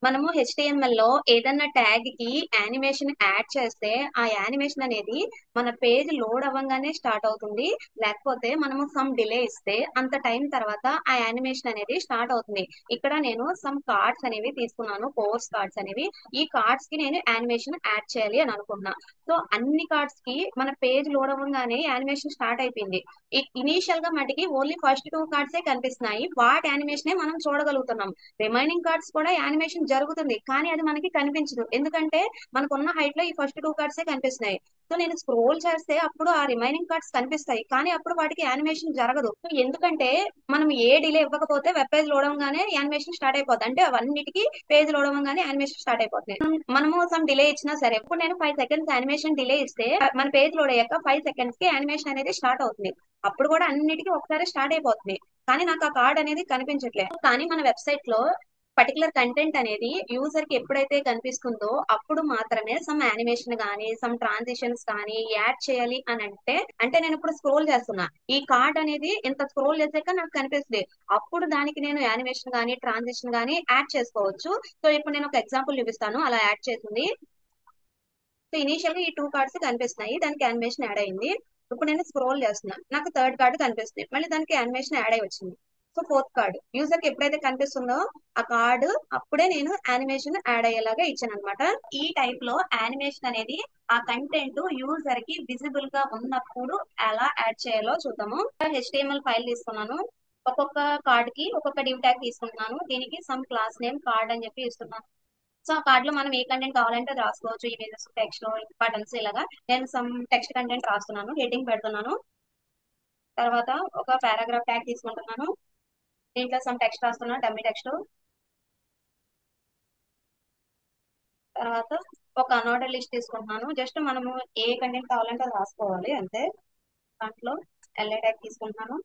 మనము HTML లో ఏదన్నా ట్యాగ్ కి యానిమేషన్ యాడ్ చేస్తే ఆ యానిమేషన్ అనేది మన పేజ్ లోడ్ అవ్వగానే స్టార్ట్ అవుతుంది. లేకపోతే మనము సమ్ డిలే ఇస్తే అంత టైం తర్వాత ఆ యానిమేషన్ అనేది స్టార్ట్ అవుతుంది. ఇక్కడ నేను సమ్ కార్డ్స్ అనేవి తీసుకున్నాను, కోర్స్ కార్డ్స్ అనేవి. ఈ కార్డ్స్ కి నేను యానిమేషన్ యాడ్ చేయాలి అని అనుకుంటున్నా. సో అన్ని కార్డ్స్ కి మన పేజ్ లోడ్ అవ్వగానే యానిమేషన్ స్టార్ట్ అయిపోయింది. ఇనీషియల్ గా మటుకి ఓన్లీ ఫస్ట్ టూ కార్డ్సే కనిపిస్తున్నాయి, వాటి యానిమేషన్ మనం చూడగలుగుతున్నాం. రిమైనింగ్ కార్డ్స్ కూడా యానిమేషన్ జరుగుతుంది, కానీ అది మనకి కనిపించదు. ఎందుకంటే మనకున్న హైట్ లో ఈ ఫస్ట్ టూ కార్డ్సే కనిపిస్తున్నాయి. సో నేను స్క్రోల్ చేస్తే అప్పుడు ఆ రిమైనింగ్ కార్డ్స్ కనిపిస్తాయి, కానీ అప్పుడు వాటికి యానిమేషన్ జరగదు. సో ఎందుకంటే మనం ఏ డిలే ఇవ్వకపోతే వెబ్ పేజ్ లోడ్ అవగానే యానిమేషన్ స్టార్ట్ అయిపోతుంది. అంటే అవన్నిటికీ పేజ్ లోడ్ అవ్వగానే యానిమేషన్ స్టార్ట్ అయిపోతుంది. మనము సమ్ డిలే ఇచ్చినా సరే, ఇప్పుడు నేను 5 సెకండ్స్ యానిమేషన్ డిలే ఇస్తే మన పేజ్ లోడ్ అయ్యాక 5 సెకండ్స్ కి యానిమేషన్ అనేది స్టార్ట్ అవుతుంది. అప్పుడు కూడా అన్నిటికీ ఒకసారి స్టార్ట్ అయిపోతుంది, కానీ నాకు ఆ కార్డ్ అనేది కనిపించట్లేదు. కానీ మన వెబ్సైట్ లో పర్టికులర్ కంటెంట్ అనేది యూజర్ కి ఎప్పుడైతే కనిపిస్తుందో అప్పుడు మాత్రమే సమ్ యానిమేషన్ కానీ సమ్ ట్రాన్సిషన్స్ కానీ యాడ్ చేయాలి అని అంటే నేను ఇప్పుడు స్క్రోల్ చేస్తున్నా, ఈ కార్డ్ అనేది ఇంత స్క్రోల్ చేసాక నాకు కనిపిస్తుంది. అప్పుడు దానికి నేను యానిమేషన్ కానీ ట్రాన్సిషన్ కానీ యాడ్ చేసుకోవచ్చు. సో ఇప్పుడు నేను ఒక ఎగ్జాంపుల్ చూపిస్తాను అలా యాడ్ చేసింది. సో ఇనీషియల్ గా ఈ టూ కార్డ్స్ కనిపిస్తున్నాయి, దానికి యానిమేషన్ యాడ్ అయింది. ఇప్పుడు నేను స్క్రోల్ చేస్తున్నా, నాకు థర్డ్ కార్డ్ కనిపిస్తుంది, మళ్ళీ దానికి యానిమేషన్ యాడ్ అయి వచ్చింది. సో ఫోర్త్ కార్డ్ యూజర్ కి ఎప్పుడైతే కనిపిస్తుందో ఆ కార్డు అప్పుడే నేను యానిమేషన్ యాడ్ అయ్యేలాగా ఇచ్చాను అనమాట. ఈ టైప్ లో యానిమేషన్ అనేది ఆ కంటెంట్ యూజర్ కి విజిబుల్ గా ఉన్నప్పుడు ఎలా యాడ్ చేయాలో చూద్దాము. HTML ఫైల్ తీసుకున్నాను, ఒక్కొక్క కార్డ్ కి ఒక్కొక్క డివ్ ట్యాగ్ తీసుకుంటున్నాను. దీనికి సమ్ క్లాస్ నేమ్ కార్డ్ అని చెప్పి ఇస్తున్నాను. సో ఆ కార్డ్ లో మనం ఏ కంటెంట్ కావాలంటే అది రాసుకోవచ్చు, ఇమేజెస్, టెక్స్ట్, బటన్స్ ఇలాగా. నేను సమ్ టెక్స్ట్ కంటెంట్ రాస్తున్నాను, హెడ్డింగ్ పెడుతున్నాను. తర్వాత ఒక పారాగ్రాఫ్ ట్యాగ్ తీసుకుంటున్నాను, దీంట్లో సమ్ టెక్స్ట్ రాస్తున్నాను, డమ్మీ టెక్స్ట్. తర్వాత ఒక అన్ఆర్డర్ లిస్ట్ తీసుకుంటున్నాను, జస్ట్ మనము ఏ కంటెంట్ కావాలంటే అది రాసుకోవాలి అంతే. దాంట్లో ఎల్ఏ ట్యాగ్ తీసుకుంటున్నాను.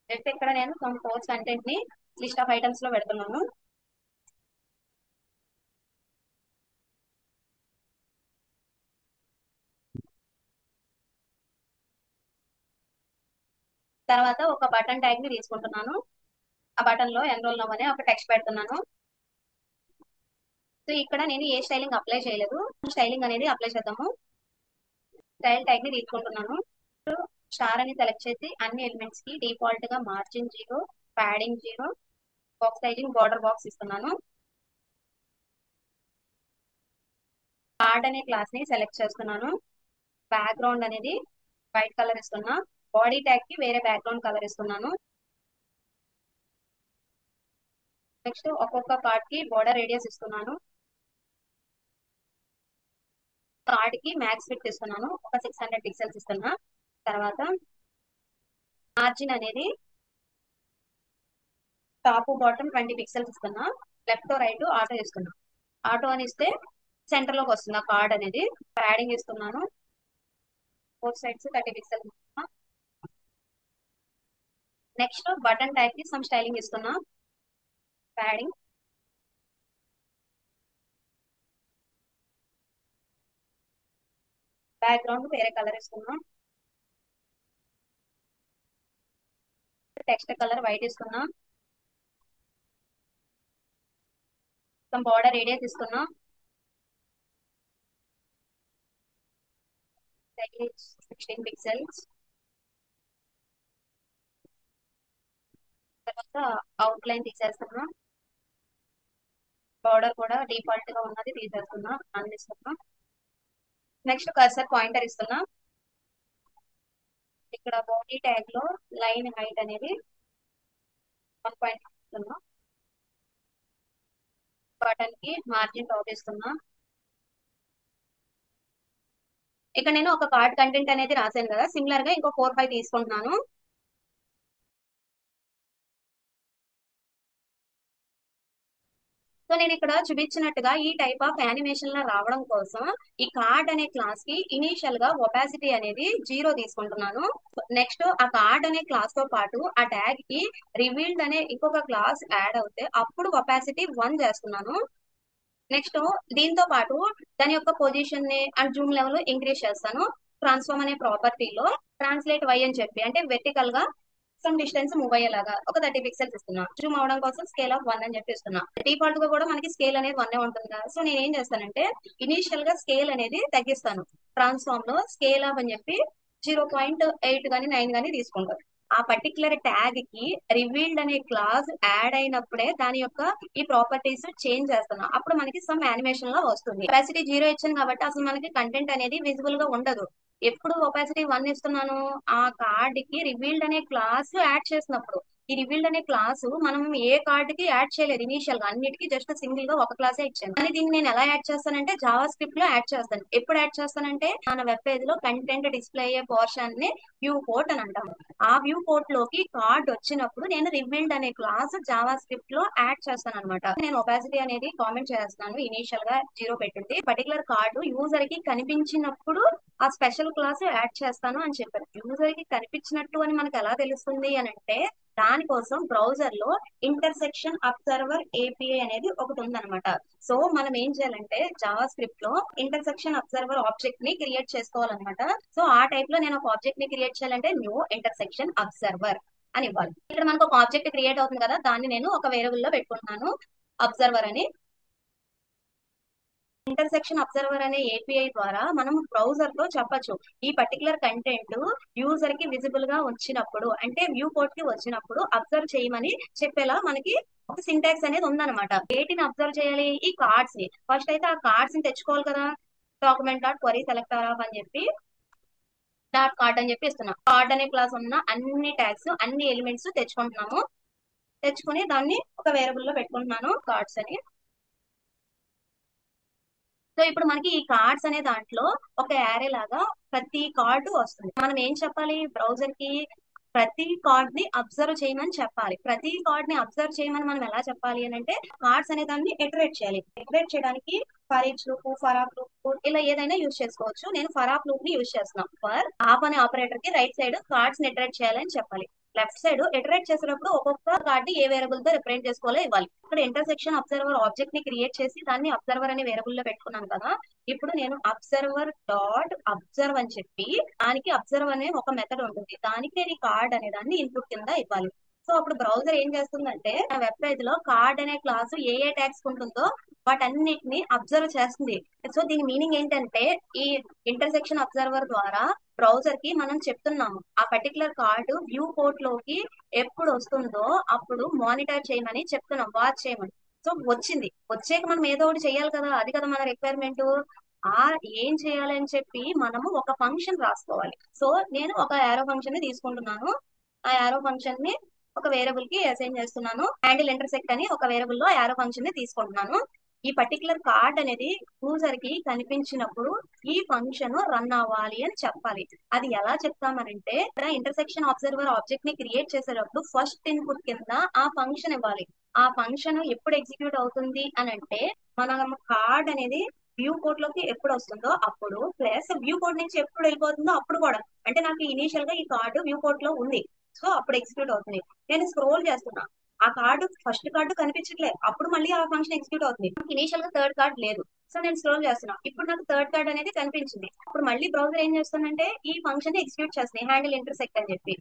జస్ట్ ఇక్కడ నేను సమ్ కోర్స్ కంటెంట్ ని లిస్ట్ ఆఫ్ ఐటమ్స్ లో పెడుతున్నాను. తర్వాత ఒక బటన్ ట్యాగ్ ని తీసుకుంటున్నాను, ఆ బటన్ లో ఎన్రోల్ నవ్ అనే ఒక టెక్స్ట్ పెడుతున్నాను. సో ఇక్కడ నేను ఏ స్టైలింగ్ అప్లై చేయలేదు, స్టైలింగ్ అనేది అప్లై చేద్దాము. స్టైల్ ట్యాగ్ ని తీసుకుంటున్నాను, స్టార్ అని సెలెక్ట్ చేసి అన్ని ఎలిమెంట్స్ కి డిఫాల్ట్ గా margin 0, padding 0, box sizing border box ఇస్తున్నాను. కార్డ్ అనే క్లాస్ ని సెలెక్ట్ చేస్తున్నాను. బ్యాక్గ్రౌండ్ అనేది వైట్ కలర్ ఇస్తున్నా, బాడీ ట్యాగ్ కి వేరే బ్యాక్గ్రౌండ్ కలర్ ఇస్తున్నాను. నెక్స్ట్ ఒక్కొక్క కార్డ్ కి బోర్డర్ రేడియస్ ఇస్తున్నాను. కార్డ్ కి మ్యాక్స్ విడ్త్ ఇస్తున్నాను, ఒక 600 పిక్సెల్స్ ఇస్తున్నా. తర్వాత మార్జిన్ అనేది టాప్ బాటమ్ 20 పిక్సెల్స్ ఇస్తున్నా. లెఫ్ట్ రైట్ ఆటో ఇస్తున్నా. ఆటో అని ఇస్తే సెంటర్ లోకి వస్తుంది ఆ కార్డ్ అనేది. ప్యాడింగ్ ఇస్తున్నాను, ఫోర్ సైడ్స్ 30 పిక్సెల్స్ ఇస్తున్నా. నెక్స్ట్ బటన్ టైప్ కి సమ్ స్టైలింగ్ ఇస్తున్నా. ప్యాడింగ్, బ్యాక్గ్రౌండ్ వేరే కలర్ ఇస్తున్నా. టెక్స్ట్ కలర్ వైట్ ఇస్తున్నా. సమ్ బార్డర్ రేడియస్ ఇస్తున్నా. 16 పిక్సెల్స్. తర్వాత అవుట్ లైన్ తీసేస్తున్నా. బార్డర్ కూడా డిఫాల్ట్ గా ఉన్నది తీసేస్తున్నా, అందిస్తున్నా. నెక్స్ట్ కర్సర్ పాయింటర్ ఇస్తున్నా. ఇక్కడ బాడీ ట్యాగ్ లో లైన్ హైట్ అనేది 1 ఇస్తున్నా. బటన్ కి మార్జిన్ టాప్ ఇస్తున్నా. ఇక్కడ నేను ఒక కార్డ్ కంటెంట్ అనేది రాశాను కదా, సిమిలర్ గా ఇంకో 4-5 తీసుకుంటున్నాను. సో నేను ఇక్కడ చూపించినట్టుగా ఈ టైప్ ఆఫ్ యానిమేషన్ లో రావడం కోసం ఈ కార్డ్ అనే క్లాస్ కి ఇనీషియల్ గా ఒపాసిటీ అనేది 0 తీసుకుంటున్నాను. నెక్స్ట్ ఆ కార్డ్ అనే క్లాస్ తో పాటు ఆ ట్యాగ్ కి రివీల్డ్ అనే ఇంకొక క్లాస్ యాడ్ అవుతే అప్పుడు ఒపాసిటీ 1 చేస్తున్నాను. నెక్స్ట్ దీంతో పాటు దాని యొక్క పొజిషన్ ని అండ్ జూమ్ లెవెల్ ఇంక్రీజ్ చేస్తాను. ట్రాన్స్ఫార్మ్ అనే ప్రాపర్టీలో ట్రాన్స్లేట్ వై అని చెప్పి అంటే వెర్టికల్ గా సమ్ డిస్టెన్స్ మూవ్ అయ్యేలాగా ఒక 30 పిక్సెల్స్ ఇస్తున్నా. జూమ్ అవడం కోసం స్కేల్ ఆఫ్ 1 అని చెప్పి ఇస్తున్నా. డిఫాల్ట్ గా కూడా మనకి స్కేల్ అనేది 1 ఉంటుంది కదా. సో నేను ఏం చేస్తానంటే ఇనీషియల్ గా స్కేల్ అనేది తగ్గిస్తాను. ట్రాన్స్ఫార్మ్ లో స్కేల్ ఆఫ్ అని చెప్పి 0.8 కానీ 9 కానీ తీసుకుంటాను. ఆ పర్టికులర్ ట్యాగ్ కి రివీల్డ్ అనే క్లాస్ యాడ్ అయినప్పుడే దాని యొక్క ఈ ప్రాపర్టీస్ చేంజ్ చేస్తున్నాం. అప్పుడు మనకి సమ్ యానిమేషన్ లా వస్తుంది. ఒపాసిటీ 0 ఇచ్చాను కాబట్టి అసలు మనకి కంటెంట్ అనేది విజిబుల్ గా ఉండదు. ఎప్పుడు ఒపాసిటీ 1 ఇస్తున్నాను, ఆ కార్డ్ కి రివీల్డ్ అనే క్లాస్ యాడ్ చేసినప్పుడు. ఈ రివీల్డ్ అనే క్లాస్ మనం ఏ కార్డ్ కి యాడ్ చేయలేదు ఇనీషియల్ గా, అన్నిటికీ జస్ట్ సింగిల్ గా ఒక క్లాసే ఇచ్చాను. కానీ దీన్ని నేను ఎలా యాడ్ చేస్తానంటే జావా స్క్రిప్ట్ లో యాడ్ చేస్తాను. ఎప్పుడు యాడ్ చేస్తానంటే మన వెబ్ పేజ్ లో కంటెంట్ డిస్ప్లే అయ్యే పోర్షన్ ని వ్యూ పోర్ట్ అని అంటాము. ఆ వ్యూ పోర్ట్ లోకి కార్డ్ వచ్చినప్పుడు నేను రివీల్డ్ అనే క్లాస్ జావా స్క్రిప్ట్ లో యాడ్ చేస్తాను అనమాట. నేను ఒపాసిటీ అనేది కామెంట్ చేస్తాను. ఇనీషియల్ గా 0 పెట్టింది. పర్టికులర్ కార్డు యూజర్ కి కనిపించినప్పుడు ఆ స్పెషల్ క్లాస్ యాడ్ చేస్తాను అని చెప్పారు. యూజర్ కి కనిపించినట్టు అని మనకు ఎలా తెలుస్తుంది అని అంటే దానికోసం బ్రౌజర్ లో ఇంటర్సెక్షన్ అబ్జర్వర్ ఏపీఐ అనేది ఒకటి ఉందన్నమాట. సో మనం ఏం చేయాలంటే జావా స్క్రిప్ట్ లో ఇంటర్సెక్షన్ అబ్జర్వర్ ఆబ్జెక్ట్ ని క్రియేట్ చేసుకోవాలన్నమాట. సో ఆ టైప్ లో నేను ఒక ఆబ్జెక్ట్ ని క్రియేట్ చేయాలంటే న్యూ ఇంటర్సెక్షన్ అబ్జర్వర్ అని ఇవ్వాలి. ఇక్కడ మనకు ఒక ఆబ్జెక్ట్ క్రియేట్ అవుతుంది కదా, దాన్ని నేను ఒక వేరియబుల్ లో పెట్టుకుంటున్నాను అబ్జర్వర్ అని. ఇంటర్సెక్షన్ అబ్జర్వర్ అనే ఏపీఐ ద్వారా మనం బ్రౌజర్ లో చెప్పొచ్చు ఈ పర్టికులర్ కంటెంట్ యూజర్ కి విజిబుల్ గా వచ్చినప్పుడు అంటే వ్యూ పోర్ట్ కి వచ్చినప్పుడు అబ్జర్వ్ చేయమని చెప్పేలా మనకి ఒక సింటాక్స్ అనేది ఉందన్నమాట. వేటిని అబ్జర్వ్ చేయాలి, ఈ కార్డ్స్ ని. ఫస్ట్ అయితే ఆ కార్డ్స్ ని తెచ్చుకోవాలి కదా. Document dot query selector of అని చెప్పి డాట్ కార్డ్ అని చెప్పి ఇస్తున్నాం. కార్డ్ అనే క్లాస్ ఉన్న అన్ని ట్యాగ్స్ అన్ని ఎలిమెంట్స్ తెచ్చుకుంటున్నాము. తెచ్చుకుని దాన్ని ఒక వేరియబుల్ లో పెట్టుకుంటున్నాను కార్డ్స్ అని. సో ఇప్పుడు మనకి ఈ కార్డ్స్ అనే దాంట్లో ఒక యారే లాగా ప్రతి కార్డు వస్తుంది. మనం ఏం చెప్పాలి బ్రౌజర్ కి, ప్రతి కార్డ్ ని అబ్జర్వ్ చేయమని చెప్పాలి. ప్రతి కార్డ్ ని అబ్జర్వ్ చేయమని మనం ఎలా చెప్పాలి అని అంటే కార్డ్స్ అనే దాన్ని ఇటరేట్ చేయాలి. ఇటరేట్ చేయడానికి for each loop, for of loop ఇలా ఏదైనా యూజ్ చేసుకోవచ్చు. నేను ఫర్ ఆఫ్ లూప్ ని యూజ్ చేస్తున్నాను. ఫర్ ఆఫ్ అనే ఆపరేటర్ కి రైట్ సైడ్ కార్డ్స్ ని ఇటరేట్ చేయాలని చెప్పాలి. లెఫ్ట్ సైడ్ ఇటరేట్ చేసేటప్పుడు ఒక్కొక్క కార్డ్ ఏ వేరియబుల్ తో రిప్రజెంట్ చేసుకోవాలో ఇవ్వాలి. ఇక్కడ ఇంటర్సెక్షన్ అబ్జర్వర్ ఆబ్జెక్ట్ ని క్రియేట్ చేసి దాన్ని అబ్జర్వర్ అనే వేరియబుల్ లో పెట్టుకున్నాను కదా. ఇప్పుడు నేను అబ్జర్వర్ డాట్ అబ్జర్వ్ అని చెప్పి దానికి అబ్జర్వ్ అనే ఒక మెథడ్ ఉంటుంది. దానికి నేను ఈ కార్డ్ అనే దాన్ని ఇన్పుట్ కింద ఇవ్వాలి. సో అప్పుడు బ్రౌజర్ ఏం చేస్తుందంటే నా వెబ్ పేజ్ లో కార్డ్ అనే క్లాస్ ఏ ఏ ట్యాగ్స్ ఉంటుందో వాటన్నిటిని అబ్జర్వ్ చేస్తుంది. సో దీని మీనింగ్ ఏంటంటే ఈ ఇంటర్సెక్షన్ అబ్జర్వర్ ద్వారా బ్రౌజర్ కి మనం చెప్తున్నాము ఆ పర్టికులర్ కార్డు వ్యూ పోర్ట్ లోకి ఎప్పుడు వస్తుందో అప్పుడు మానిటర్ చేయమని చెప్తున్నాం, వాచ్ చేయమని. సో వచ్చింది, వచ్చాక మనం ఏదో ఒకటి చేయాలి కదా, అది కదా మన రిక్వైర్మెంట్. ఆ ఏం చేయాలని చెప్పి మనము ఒక ఫంక్షన్ రాసుకోవాలి. సో నేను ఒక యారో ఫంక్షన్ ని తీసుకుంటున్నాను. ఆ యారో ఫంక్షన్ ని ఒక వేరియబుల్ కి అసైన్ చేస్తున్నాను. హ్యాండిల్ ఇంటర్సెక్ట్ అని ఒక వేరియబుల్ లో యారో ఫంక్షన్ ని తీసుకుంటున్నాను. ఈ పర్టికులర్ కార్డ్ అనేది యూజర్ కి కనిపించినప్పుడు ఈ ఫంక్షన్ రన్ అవ్వాలి అని చెప్పాలి. అది ఎలా చెప్తామనంటే ఇంటర్సెక్షన్ అబ్జర్వర్ ఆబ్జెక్ట్ ని క్రియేట్ చేసేటప్పుడు ఫస్ట్ ఇన్పుట్ కింద ఆ ఫంక్షన్ ఇవ్వాలి. ఆ ఫంక్షన్ ఎప్పుడు ఎగ్జిక్యూట్ అవుతుంది అని అంటే మనం కార్డ్ అనేది వ్యూ కోడ్ లోకి ఎప్పుడు వస్తుందో అప్పుడు, ప్లస్ వ్యూ కోడ్ నుంచి ఎప్పుడు వెళ్ళిపోతుందో అప్పుడు కూడా. అంటే నాకు ఇనీషియల్ గా ఈ కార్డు వ్యూ కోడ్ లో ఉంది, సో అప్పుడు ఎగ్జిక్యూట్ అవుతుంది. నేను స్క్రోల్ చేస్తున్నా, ఆ కార్డు ఫస్ట్ కార్డు కనిపించట్లే, అప్పుడు మళ్ళీ ఆ ఫంక్షన్ ఎగ్జిక్యూట్ అవుతుంది. ఇనీషియల్ గా థర్డ్ కార్డ్ లేదు, సో నేను స్క్రోల్ చేస్తున్నా, ఇప్పుడు నాకు థర్డ్ కార్డ్ అనేది కనిపించింది. అప్పుడు మళ్ళీ బ్రౌజర్ ఏం చేస్తుందంటే ఈ ఫంక్షన్ ఎగ్జిక్యూట్ చేస్తుంది హ్యాండిల్ ఇంటర్సెక్ట్ అని చెప్పి.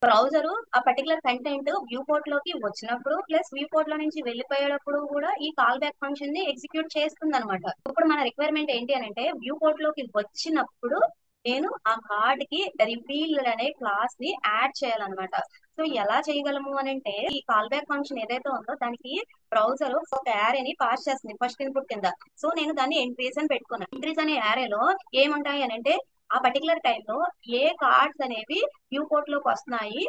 బ్రౌజర్ ఆ పర్టికులర్ కంటెంట్ వ్యూ పోర్ట్ లోకి వచ్చినప్పుడు ప్లస్ వ్యూ పోర్ట్ లో నుంచి వెళ్ళిపోయేటప్పుడు కూడా ఈ కాల్ బ్యాక్ ఫంక్షన్ ని ఎగ్జిక్యూట్ చేస్తుంది అనమాట. ఇప్పుడు మన రిక్వైర్మెంట్ ఏంటి అని అంటే వ్యూ పోర్ట్ లోకి వచ్చినప్పుడు నేను ఆ కార్డ్ కి రివీల్ అనే క్లాస్ ని యాడ్ చేయాలన్నమాట. సో ఎలా చేయగలము అని అంటే ఈ కాల్ బ్యాక్ ఫంక్షన్ ఏదైతే ఉందో దానికి బ్రౌజర్ ఒక యారేని పాస్ చేస్తుంది ఫస్ట్ ఇన్పుట్ కింద. సో నేను దాన్ని ఎంట్రీస్ అని పెట్టుకున్నాను. ఎంట్రీస్ అనే యారేలో ఏముంటాయి అని అంటే ఆ పర్టికులర్ టైంలో ఏ కార్డ్స్ అనేవి వ్యూ పోర్ట్ లోకి వస్తున్నాయి,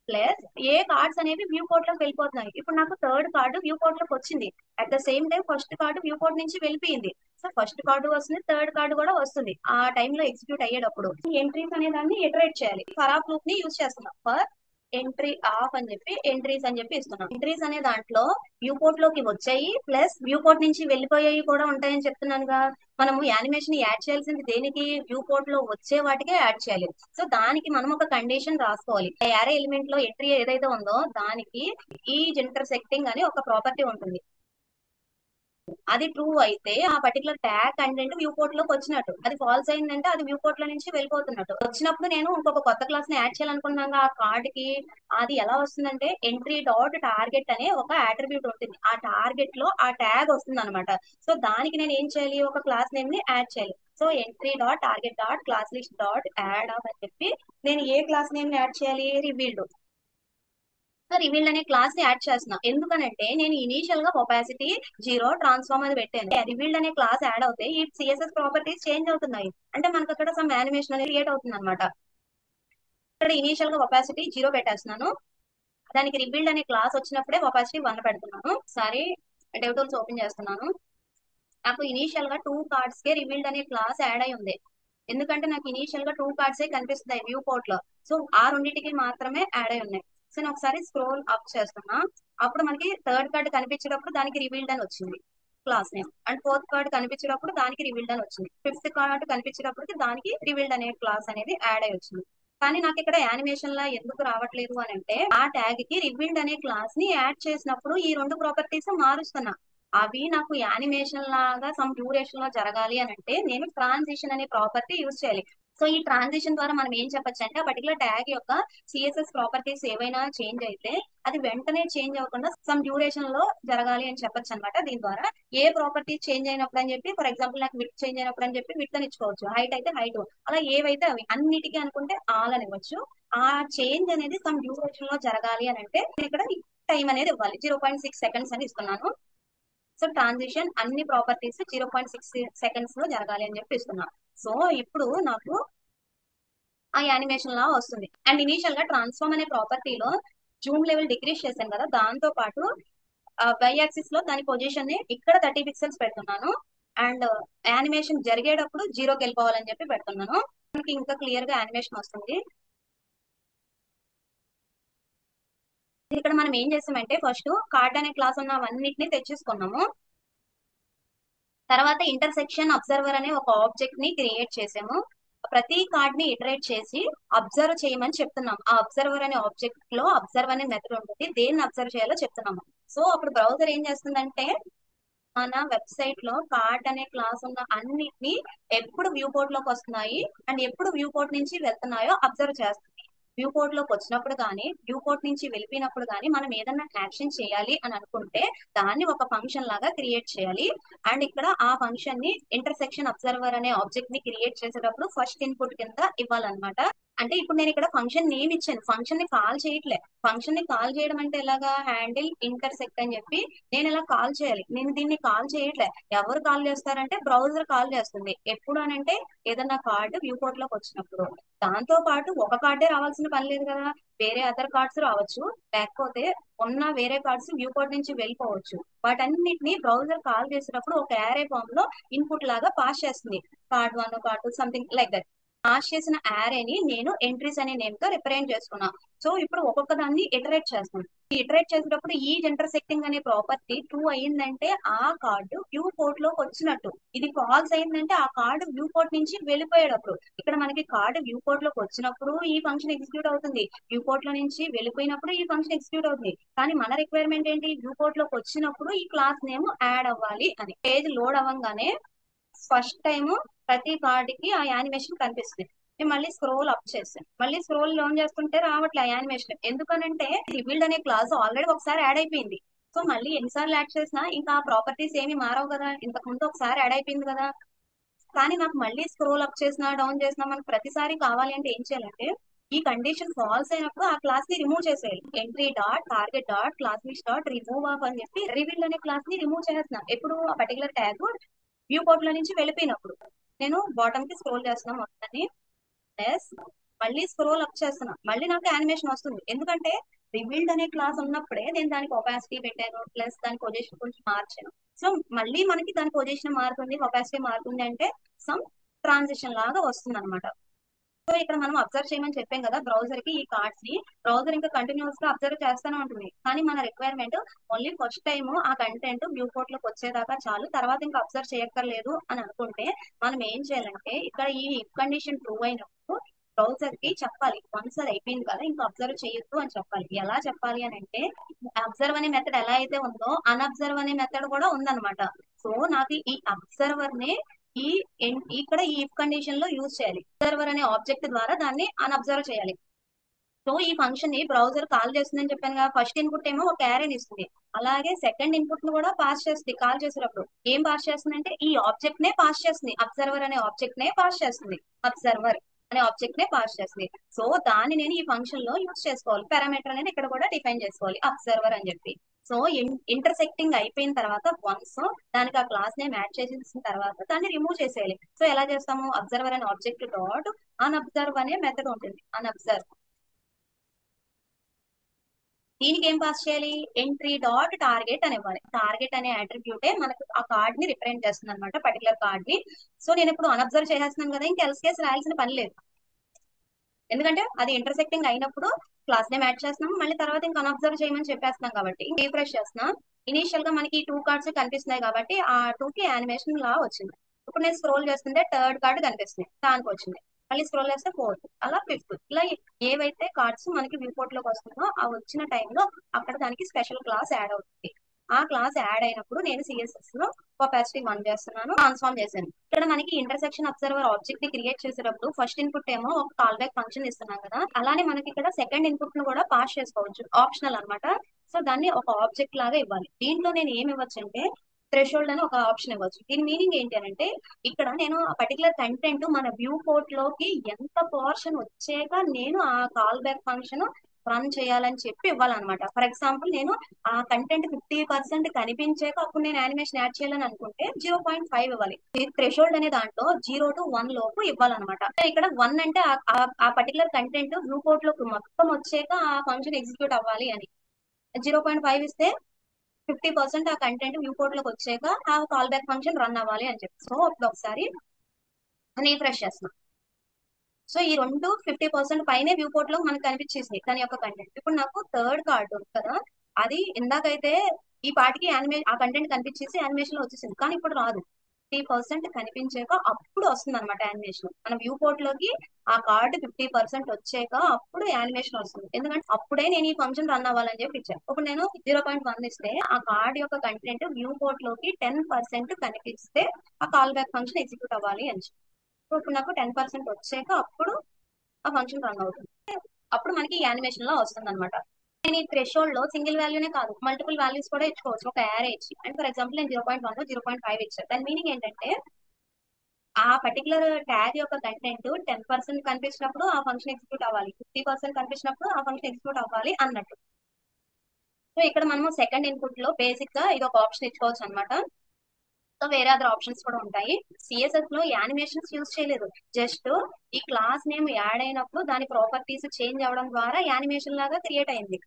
ప్లస్ ఏ కార్డ్స్ అనేవి వ్యూ పోర్ట్ లోకి వెళ్ళిపోతున్నాయి. ఇప్పుడు నాకు థర్డ్ కార్డు వ్యూ పోర్ట్ లోకి వచ్చింది, at the same time first card view port నుంచి వెళ్ళిపోయింది. సో ఫస్ట్ కార్డు వస్తుంది, థర్డ్ కార్డు కూడా వస్తుంది ఆ టైంలో ఎగ్జిక్యూట్ అయ్యేటప్పుడు. ఎంట్రీస్ అనే దాన్ని ఇటరేట్ చేయాలి. ఫర్ ఆఫ్ లూప్ ని యూజ్ చేస్తున్నాం. ఫర్ ఎంట్రీ ఆఫ్ అని చెప్పి ఎంట్రీస్ అని చెప్పి ఇస్తున్నాం. ఎంట్రీస్ అనే దాంట్లో వ్యూ పోర్ట్ లోకి వచ్చాయి ప్లస్ వ్యూ పోర్ట్ నుంచి వెళ్ళిపోయాయి కూడా ఉంటాయని చెప్తున్నానుగా. మనము యానిమేషన్ యాడ్ చేయాల్సింది దేనికి, వ్యూ పోర్ట్ లో వచ్చే వాటికే యాడ్ చేయాలి. సో దానికి మనం ఒక కండిషన్ రాసుకోవాలి. యారే ఎలిమెంట్ లో ఎంట్రీ ఏదైతే ఉందో దానికి ఈ ఇంటర్సెక్టింగ్ అని ఒక ప్రాపర్టీ ఉంటుంది. అది ట్రూ అయితే ఆ particular tag content view port లోకి వచ్చినట్టు, అది ఫాల్స్ అయిందంటే అది వ్యూ పోర్ట్ లో నుంచి వెళ్ళిపోతున్నట్టు. వచ్చినప్పుడు నేను ఇంకొక కొత్త క్లాస్ ని యాడ్ చేయాలనుకున్నాగా ఆ కార్డ్ కి, అది ఎలా వస్తుందంటే ఎంట్రీ డాట్ టార్గెట్ అనే ఒక అట్రిబ్యూట్ ఉంటుంది, ఆ టార్గెట్ లో ఆ ట్యాగ్ వస్తుంది అనమాట. సో దానికి నేను ఏం చేయాలి, ఒక క్లాస్ నేమ్ ని యాడ్ చేయాలి. So entry dot target dot class list dot add of అని చెప్పి నేను ఏ క్లాస్ నేమ్ ని యాడ్ చేయాలి, రివీల్డ్. రివీల్డ్ అనే క్లాస్ ని యాడ్ చేస్తున్నా, ఎందుకనంటే నేను ఇనీషియల్ గా ఒపాసిటీ 0 ట్రాన్స్ఫార్మ్ అది పెట్టాను. రివీల్డ్ అనే క్లాస్ యాడ్ అవుతే ఈ సిఎస్ఎస్ ప్రాపర్టీస్ చేంజ్ అవుతున్నాయి, అంటే మనకు అక్కడ సమ్ యానిమేషన్ అనేది క్రియేట్ అవుతుంది అనమాట. ఇక్కడ ఇనీషియల్ గా ఒపాసిటీ 0 పెట్టేస్తున్నాను, దానికి రివీల్డ్ అనే క్లాస్ వచ్చినప్పుడే ఒపాసిటీ 1 పెడుతున్నాను. సరే, డెవటూల్స్ ఓపెన్ చేస్తున్నాను. నాకు ఇనీషియల్ గా 2 కార్డ్స్ కే రివీల్డ్ అనే క్లాస్ యాడ్ అయి ఉంది, ఎందుకంటే నాకు ఇనీషియల్ గా 2 కార్డ్స్ కనిపిస్తున్నాయి వ్యూ పోర్ట్ లో. సో ఆ రెండింటికి మాత్రమే యాడ్ అయి ఉన్నాయి. సో నేను ఒకసారి స్క్రోల్ అప్ చేస్తున్నా, అప్పుడు మనకి థర్డ్ కార్డ్ కనిపించేటప్పుడు దానికి రివీల్డ్ అని వచ్చింది class name, and fourth card కనిపించేటప్పుడు దానికి రివీల్డ్ అని వచ్చింది, ఫిఫ్త్ కార్డ్ కనిపించేటప్పటికి దానికి రివీల్డ్ అనే క్లాస్ అనేది యాడ్ అయి వచ్చింది. కానీ నాకు ఇక్కడ యానిమేషన్ లా ఎందుకు రావట్లేదు అని అంటే, ఆ ట్యాగ్ కి రివీల్డ్ అనే క్లాస్ ని యాడ్ చేసినప్పుడు ఈ రెండు ప్రాపర్టీస్ మారుస్తున్నా, అవి నాకు యానిమేషన్ లాగా సమ్ డ్యూరేషన్ లో జరగాలి అని అంటే నేను ట్రాన్సిషన్ అనే ప్రాపర్టీ యూజ్ చేయాలి. సో ఈ ట్రాన్సిషన్ ద్వారా మనం ఏం చెప్పొచ్చు అంటే, ఆ పర్టికులర్ ట్యాగ్ యొక్క సిఎస్ఎస్ ప్రాపర్టీస్ ఏవైనా చేంజ్ అయితే అది వెంటనే చేంజ్ అవ్వకుండా సమ్ డ్యూరేషన్ లో జరగాలి అని చెప్పొచ్చు అనమాట. దీని ద్వారా ఏ ప్రాపర్టీస్ చేంజ్ అయినప్పుడు అని చెప్పి, ఫర్ ఎగ్జాంపుల్ నాకు విత్ చేంజ్ అయినప్పుడు అని చెప్పి విత్ అని ఇచ్చుకోవచ్చు, హైట్ అయితే హైట్, అలా ఏవైతే అవి అన్నిటికీ అనుకుంటే ఆల్ అని ఇవ్వచ్చు. ఆ చేంజ్ అనేది సమ్ డ్యూరేషన్ లో జరగాలి అని అంటే నేను ఇక్కడ టైం అనేది ఇవ్వాలి, 0.6 సెకండ్స్ అని ఇస్తున్నాను. సో ట్రాన్సిషన్ అన్ని ప్రాపర్టీస్ 0.6 సెకండ్స్ లో జరగాలి అని చెప్పి ఇస్తున్నా. సో ఇప్పుడు నాకు ఆ యానిమేషన్ లా వస్తుంది. అండ్ ఇనీషియల్ గా ట్రాన్స్ఫార్మ్ అనే ప్రాపర్టీలో జూమ్ లెవెల్ డిక్రీస్ చేశాను కదా, దాంతో పాటు వై యాక్సిస్ లో దాని పొజిషన్ ని ఇక్కడ 30 పిక్సెల్స్ పెడుతున్నాను, అండ్ యానిమేషన్ జరిగేటప్పుడు 0కి వెళ్ళిపోవాలని చెప్పి పెడుతున్నాను. మనకి ఇంకా క్లియర్ గా యానిమేషన్ వస్తుంది. ఇక్కడ మనం ఏం చేసామంటే, ఫస్ట్ కార్డ్ అనే క్లాస్ ఉన్న అవన్నిటిని తెచ్చేసుకున్నాము, తర్వాత ఇంటర్సెక్షన్ అబ్జర్వర్ అనే ఒక ఆబ్జెక్ట్ ని క్రియేట్ చేసాము. ప్రతి కార్డ్ ని ఇటరేట్ చేసి అబ్జర్వ్ చేయమని చెప్తున్నాం. ఆ అబ్జర్వర్ అనే ఆబ్జెక్ట్ లో అబ్జర్వ్ అనే మెథడ్ ఉంటుంది, దేన్ని అబ్జర్వ్ చేయాలో చెప్తున్నాము. సో అప్పుడు బ్రౌజర్ ఏం చేస్తుందంటే, మన వెబ్సైట్ లో కార్ట్ అనే క్లాస్ ఉన్న అన్నిటిని ఎప్పుడు వ్యూ పోర్ట్ లోకి వస్తున్నాయి అండ్ ఎప్పుడు వ్యూ పోర్ట్ నుంచి వెళ్తున్నాయో అబ్జర్వ్ చేస్తుంది. వ్యూ పోర్ట్ లోకి వచ్చినప్పుడు కానీ వ్యూ పోర్ట్ నుంచి వెళ్ళిపోయినప్పుడు కానీ మనం ఏదైనా యాక్షన్ చేయాలి అని అనుకుంటే దాన్ని ఒక ఫంక్షన్ లాగా క్రియేట్ చేయాలి. అండ్ ఇక్కడ ఆ ఫంక్షన్ ని ఇంటర్సెక్షన్ అబ్జర్వర్ అనే ఆబ్జెక్ట్ ని క్రియేట్ చేసేటప్పుడు ఫస్ట్ ఇన్పుట్ కింద ఇవ్వాలన్నమాట. అంటే ఇప్పుడు నేను ఇక్కడ ఫంక్షన్ నేమ్ ఇచ్చాను, ఫంక్షన్ ని కాల్ చేయట్లే. ఫంక్షన్ ని కాల్ చేయడం అంటే ఎలాగా, హ్యాండిల్ ఇంటర్సెక్ట్ అని చెప్పి నేను ఇలా కాల్ చేయాలి. నేను దీన్ని కాల్ చేయట్లే, ఎవరు కాల్ చేస్తారంటే బ్రౌజర్ కాల్ చేస్తుంది. ఎప్పుడు అని అంటే ఏదన్నా కార్డు వ్యూ పోర్ట్ లోకి వచ్చినప్పుడు. దాంతో పాటు ఒక కార్డే రావాల్సిన పని లేదు కదా, వేరే అదర్ కార్డ్స్ రావచ్చు, లేకపోతే ఉన్న వేరే కార్డ్స్ వ్యూ పోర్ట్ నుంచి వెళ్ళిపోవచ్చు. వాటన్నిటిని బ్రౌజర్ కాల్ చేసేటప్పుడు ఒక యారే ఫామ్ లో ఇన్పుట్ లాగా పాస్ చేస్తుంది, card 1 card 2 something like that. Pass చేసిన యారేని నేను ఎంట్రీస్ అనే నేమ్ తో రిప్రజెంట్ చేసుకున్నా. సో ఇప్పుడు ఒక్కొక్క దాన్ని ఇటరేట్ చేస్తాను. ఇటరేట్ చేసేటప్పుడు ఈ ఇంటర్సెక్టింగ్ అనే ప్రాపర్టీ ట్రూ అయ్యిందంటే ఆ కార్డు వ్యూ పోర్ట్ లోకి వచ్చినట్టు, ఇది ఫాల్స్ అయిందంటే ఆ కార్డు వ్యూ పోర్ట్ నుంచి వెళ్ళిపోయేటప్పుడు. ఇక్కడ మనకి కార్డు వ్యూ పోర్ట్ లోకి వచ్చినప్పుడు ఈ ఫంక్షన్ ఎగ్జిక్యూట్ అవుతుంది, వ్యూ పోర్ట్ లో నుంచి వెళ్ళిపోయినప్పుడు ఈ ఫంక్షన్ ఎగ్జిక్యూట్ అవుతుంది. కానీ మన రిక్వైర్మెంట్ ఏంటి, వ్యూ పోర్ట్ లోకి వచ్చినప్పుడు ఈ క్లాస్ నేమ్ యాడ్ అవ్వాలి అని. పేజ్ లోడ్ అవ్వగానే ఫస్ట్ టైం ప్రతి కార్డ్ కి ఆ యానిమేషన్ కనిపిస్తుంది. నేను మళ్ళీ స్క్రోల్ అప్ చేస్తాను, మళ్ళీ స్క్రోల్ డౌన్ చేస్తుంటే రావట్లే యానిమేషన్, ఎందుకనంటే రివీల్డ్ అనే క్లాస్ ఆల్రెడీ ఒకసారి యాడ్ అయిపోయింది. సో మళ్ళీ ఎన్నిసార్లు యాడ్ చేసినా ఇంకా ఆ ప్రాపర్టీస్ ఏమి మారవు కదా, ఇంతకు ముందు ఒకసారి యాడ్ అయిపోయింది కదా. కానీ నాకు మళ్ళీ స్క్రోల్ అప్ చేసినా డౌన్ చేసినా మనకు ప్రతిసారి కావాలి అంటే ఏం చేయాలంటే, ఈ కండిషన్ ఫాల్స్ అయినప్పుడు ఆ క్లాస్ ని రిమూవ్ చేసేయాలి. Entry dot target dot class list dot remove of అని చెప్పి రివీల్డ్ అనే క్లాస్ ని రిమూవ్ చేస్తున్నాను, ఎప్పుడు ఆ పర్టికులర్ ట్యాగ్ వ్యూ పోర్ట్ లో నుంచి వెళ్ళిపోయినప్పుడు. నేను బాటమ్ కి స్క్రోల్ చేస్తున్నాను మొత్తాన్ని, ప్లస్ మళ్ళీ స్క్రోల్ అప్ చేస్తున్నా, మళ్ళీ నాకు యానిమేషన్ వస్తుంది. ఎందుకంటే రివీల్డ్ అనే క్లాస్ ఉన్నప్పుడే నేను దానికి ఒపాసిటీ పెట్టాను, ప్లస్ దాని పొజిషన్ కొంచెం మార్చాను. సో మళ్ళీ మనకి దాని పొజిషన్ మారుతుంది, ఒపాసిటీ మారుతుంది అంటే సమ్ ట్రాన్సిషన్ లాగా వస్తుంది అనమాట. సో ఇక్కడ మనం అబ్జర్వ్ చేయమని చెప్పాం కదా బ్రౌజర్ కి, ఈ కార్డ్స్ ని బ్రౌజర్ ఇంకా కంటిన్యూస్ గా అబ్జర్వ్ చేస్తూనే ఉంటుంది. కానీ మన రిక్వైర్మెంట్ ఓన్లీ ఫస్ట్ టైం ఆ కంటెంట్ వ్యూ పోర్ట్ లోకి వచ్చేదాకా చాలు, తర్వాత ఇంకా అబ్జర్వ్ చేయక్కర్లేదు అని అనుకుంటే మనం ఏం చేయాలంటే, ఇక్కడ ఈ కండిషన్ ట్రూ అయినప్పుడు బ్రౌజర్ కి చెప్పాలి, వన్స్ అది అయిపోయింది కదా ఇంకా అబ్జర్వ్ చేయొద్దు అని చెప్పాలి. ఎలా చెప్పాలి అని అంటే, అబ్జర్వ్ అనే మెథడ్ ఎలా అయితే ఉందో అన్అబ్జర్వ్ అనే మెథడ్ కూడా ఉందన్నమాట. సో నాకు ఈ అబ్జర్వర్ నే ఈ ఇక్కడ ఈ ఇఫ్ కండిషన్ లో యూజ్ చేయాలి. అబ్జర్వర్ అనే ఆబ్జెక్ట్ ద్వారా దాన్ని అన్అబ్జర్వ్ చేయాలి. సో ఈ ఫంక్షన్ ని బ్రౌజర్ కాల్ చేస్తుందని చెప్పాను కదా. ఫస్ట్ ఇన్పుట్ ఏమో ఒక array ని ఇస్తుంది, అలాగే సెకండ్ ఇన్పుట్ ను కూడా పాస్ చేస్తుంది. కాల్ చేసేటప్పుడు ఏం పాస్ చేస్తుంది అంటే ఈ ఆబ్జెక్ట్ నే పాస్ చేస్తుంది, అబ్జర్వర్ అనే ఆబ్జెక్ట్ నే పాస్ చేస్తుంది. అబ్జర్వర్ అనే ఆబ్జెక్ట్ నే పాస్ చేస్తుంది. సో దాన్ని నేను ఈ ఫంక్షన్ లో యూజ్ చేసుకోవాలి. పారామీటర్ అనేది ఇక్కడ కూడా డిఫైన్ చేసుకోవాలి, అబ్జర్వర్ అని చెప్పి. సో ఇంటర్సెక్టింగ్ అయిపోయిన తర్వాత వన్స్ దానికి ఆ క్లాస్ నేమ్ యాడ్ చేసిన తర్వాత దాన్ని రిమూవ్ చేసేయాలి. సో ఎలా చేస్తాము, అబ్జర్వర్ అనే ఆబ్జెక్ట్ డాట్ అన్అబ్జర్వ్ అనే మెథడ్ ఉంటుంది, అన్అబ్జర్వ్. దీనికి ఏం పాస్ చేయాలి, ఎంట్రీ డాట్ టార్గెట్ అని ఇవ్వాలి. టార్గెట్ అనే అట్రిబ్యూటే మనకు ఆ కార్డ్ ని రిప్రజెంట్ చేస్తుంది అనమాట, పర్టికులర్ కార్డ్ ని. సో నేను ఇప్పుడు అన్అబ్జర్వ్ చేసేస్తున్నాను కదా, ఇంకా ఎల్స్ కేసు రాయాల్సిన పని లేదు. ఎందుకంటే అది ఇంటర్సెక్టింగ్ అయినప్పుడు క్లాస్ నేమ్ యాడ్ చేస్తున్నాం, మళ్ళీ తర్వాత ఇంకా అన్అబ్జర్వ్ చేయమని చెప్పేస్తున్నాం కాబట్టి రీఫ్రెష్ చేస్తున్నాం. ఇనీషియల్ గా మనకి టూ కార్డ్స్ కనిపిస్తున్నాయి కాబట్టి ఆ టూ కి యానిమేషన్ లా వచ్చింది. ఇప్పుడు నేను స్క్రోల్ చేస్తుంటే థర్డ్ కార్డ్ కనిపిస్తుంది, దానికి వచ్చింది. మళ్ళీ స్క్రోల్ చేస్తే ఫోర్త్, అలా ఫిఫ్త్, ఇలా ఏవైతే కార్డ్స్ మనకి వ్యూ పోర్ట్ లోకి వస్తుందో ఆ వచ్చిన టైంలో అక్కడ దానికి స్పెషల్ క్లాస్ యాడ్ అవుతుంది. ఆ క్లాస్ యాడ్ అయినప్పుడు నేను సిఎస్ఎస్ లో ఒపాసిటీ 1 చేస్తున్నాను, ట్రాన్స్ఫార్మ్ చేశాను. ఇక్కడ మనకి ఇంటర్సెక్షన్ అబ్జర్వర్ ఆబ్జెక్ట్ ని క్రియేట్ చేసేటప్పుడు ఫస్ట్ ఇన్పుట్ ఏమో ఒక కాల్ బ్యాక్ ఫంక్షన్ ఇస్తున్నాం కదా, అలానే మనకి ఇక్కడ సెకండ్ ఇన్పుట్ ను కూడా పాస్ చేసుకోవచ్చు, ఆప్షనల్ అన్నమాట. సో దాన్ని ఒక ఆబ్జెక్ట్ లాగా ఇవ్వాలి. దీంట్లో నేను ఏమి ఇవ్వచ్చు అంటే థ్రెషోల్డ్ అని ఒక ఆప్షన్ ఇవ్వచ్చు. దీని మీనింగ్ ఏంటి అంటే ఇక్కడ నేను ఆ పర్టికులర్ కంటెంట్ మన వ్యూ పోర్ట్ లోకి ఎంత పోర్షన్ వచ్చాక నేను ఆ కాల్ బ్యాక్ ఫంక్షన్ రన్ చేయాలని చెప్పి ఇవ్వాలన్నమాట. ఫర్ ఎగ్జాంపుల్ నేను ఆ కంటెంట్ 50% కనిపించాక అప్పుడు నేను యానిమేషన్ యాడ్ చేయాలని అనుకుంటే 0.5 ఇవ్వాలి. థ్రెషోల్డ్ అనే దాంట్లో 0 to 1 లోపు ఇవ్వాలన్నమాట. ఇక్కడ 1 అంటే ఆ పర్టికులర్ కంటెంట్ వ్యూ పోర్ట్ లోకి మొత్తం వచ్చాక ఆ ఫంక్షన్ ఎగ్జిక్యూట్ అవ్వాలి అని. 0.5 ఇస్తే 50% ఆ కంటెంట్ వ్యూ పోర్ట్ లోకి వచ్చాక ఆ కాల్ బ్యాక్ ఫంక్షన్ రన్ అవ్వాలి అని చెప్పి. సో ఇప్పుడు ఒకసారి రీఫ్రెష్ చేస్తున్నాం. సో ఈ రెండు 50% పైనే వ్యూ పోర్ట్ లో మనకు కనిపించేసింది దాని యొక్క కంటెంట్. ఇప్పుడు నాకు థర్డ్ కార్డ్ ఉంది కదా, అది ఇందాకైతే ఈ పాటికి ఆ కంటెంట్ కనిపించేసి యానిమేషన్ లో వచ్చేసింది, కానీ ఇప్పుడు రాదు. 50% కనిపించాక అప్పుడు వస్తుంది అనమాట యానిమేషన్. మన వ్యూ పోర్ట్ లోకి ఆ కార్డ్ 50% వచ్చాక అప్పుడు యానిమేషన్ వస్తుంది, ఎందుకంటే అప్పుడే నేను ఈ ఫంక్షన్ రన్ అవ్వాలని చెప్పి ఇచ్చాను. ఇప్పుడు నేను 0.1 ఇస్తే ఆ కార్డ్ యొక్క కంటెంట్ వ్యూ పోర్ట్ లోకి 10% కనిపిస్తే ఆ కాల్ బ్యాక్ ఫంక్షన్ ఎగ్జిక్యూట్ అవ్వాలి అని చెప్పి. సో ఇప్పుడు నాకు 10% వచ్చాక అప్పుడు ఆ ఫంక్షన్ రన్ అవుతుంది, అప్పుడు మనకి యానిమేషన్ లో వస్తుంది అనమాట. నేను ఈ థ్రెషోల్డ్ లో సింగిల్ వాల్యూనే కాదు మల్టిపుల్ వాల్యూస్ కూడా ఇచ్చుకోవచ్చు, ఒక యారే ఇచ్చి. అండ్ ఫర్ ఎగ్జాంపుల్ నేను 0.1 0.5 ఇచ్చాను. దాని మీనింగ్ ఏంటంటే ఆ పర్టికులర్ ట్యాగ్ యొక్క కంటెంట్ 10% కనిపించినప్పుడు ఆ ఫంక్షన్ ఎగ్జిక్యూట్ అవ్వాలి, 50% కనిపించినప్పుడు ఆ ఫంక్షన్ ఎగ్జిక్యూట్ అవ్వాలి అన్నట్టు. సో ఇక్కడ మనము సెకండ్ ఇన్పుట్ లో బేసిక్ గా ఇది ఒక ఆప్షన్ ఇచ్చుకోవచ్చు అనమాట. సో వేరే అదర్ ఆప్షన్స్ కూడా ఉంటాయి. సిఎస్ఎస్ లో యానిమేషన్స్ యూజ్ చేయలేదు, జస్ట్ ఈ క్లాస్ నేమ్ యాడ్ అయినప్పుడు దాని ప్రాపర్టీస్ చేంజ్ అవ్వడం ద్వారా యానిమేషన్ లాగా క్రియేట్ అయింది.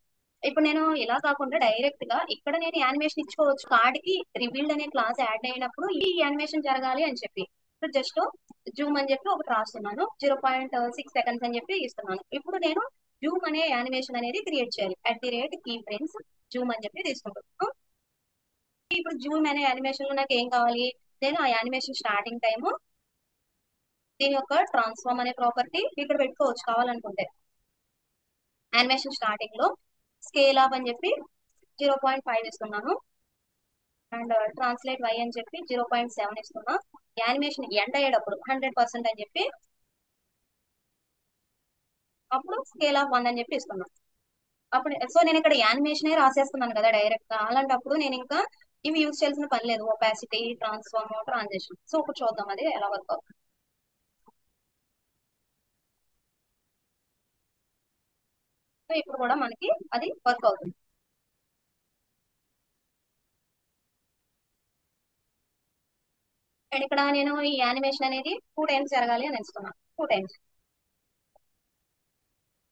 ఇప్పుడు నేను ఇలా కాకుండా డైరెక్ట్ గా ఇక్కడ నేను యానిమేషన్ ఇచ్చుకోవచ్చు. కార్డ్ కి రివీల్డ్ అనే క్లాస్ యాడ్ అయినప్పుడు ఈ యానిమేషన్ జరగాలి అని చెప్పి. సో జస్ట్ జూమ్ అని చెప్పి ఒకటి రాస్తున్నాను, 0.6 సెకండ్స్ అని చెప్పి ఇస్తున్నాను. ఇప్పుడు నేను జూమ్ అనే యానిమేషన్ అనేది క్రియేట్ చేయాలి. @key frames జూమ్ అని చెప్పి తీసుకుంటాను. ఇప్పుడు జూమ్ అనే యానిమేషన్ లో నాకు ఏం కావాలి, నేను ఆ యానిమేషన్ స్టార్టింగ్ టైము దీని యొక్క ట్రాన్స్ఫార్మ్ అనే ప్రాపర్టీ ఇక్కడ పెట్టుకోవచ్చు కావాలనుకుంటే. యానిమేషన్ స్టార్టింగ్ లో స్కేల్ అప్ అని చెప్పి 0.5 ఇస్తున్నాను, అండ్ ట్రాన్స్లేట్ వై అని చెప్పి 0.7 ఇస్తున్నా. యానిమేషన్ ఎండ్ అయ్యేటప్పుడు 100% అని చెప్పి అప్పుడు స్కేల్ ఆఫ్ 1 అని చెప్పి ఇస్తున్నాను. అప్పుడు సో నేను ఇక్కడ యానిమేషన్ రాసేస్తున్నాను కదా డైరెక్ట్ గా, అలాంటప్పుడు నేను ఇంకా ఇవి యూజ్ చేయాల్సిన పని లేదు, ఒపాసిటీ, ట్రాన్స్ఫార్మ్, ట్రాన్సిషన్. సో ఇప్పుడు చూద్దాం అది ఎలా వర్క్ అవుతుంది. సో ఇప్పుడు కూడా మనకి అది వర్క్ అవుతుంది. అండ్ ఇక్కడ నేను ఈ యానిమేషన్ అనేది 2 టైమ్స్ జరగాలి అని ఇస్తున్నాను, 2 టైమ్స్.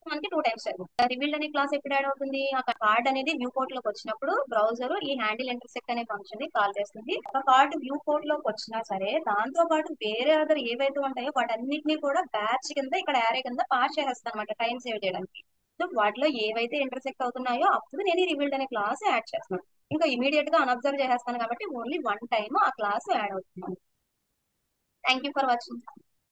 మనకి 2 టైమ్స్ జరుగుతుంది. రివీల్డ్ అనే క్లాస్ ఎప్పుడు యాడ్ అవుతుంది, ఆ కార్డ్ అనేది వ్యూ పోర్ట్ లోకి వచ్చినప్పుడు బ్రౌజర్ ఈ హ్యాండిల్ ఇంటర్సెక్ట్ అనే ఫంక్షన్ ని కాల్ చేస్తుంది. ఒక కార్డ్ వ్యూ పోర్ట్ లోకి వచ్చినా సరే దాంతో పాటు వేరే అదర్ ఏవైతే ఉంటాయో వాటన్నిటిని కూడా బ్యాచ్ కింద ఇక్కడ యారే కింద పాస్ చేసేస్తాను అనమాట, టైం సేవ్ చేయడానికి. సో వాటిలో ఏవైతే ఇంటర్సెక్ట్ అవుతున్నాయో అప్పుడు నేను ఈ రివీల్డ్ అనే క్లాస్ యాడ్ చేస్తున్నాను. ఇంకా ఇమీడియట్ గా అన్అబ్జర్వ్ చేసేస్తాను కాబట్టి ఓన్లీ 1 టైమ్ ఆ క్లాస్ యాడ్ అవుతుంది. Thank you for watching.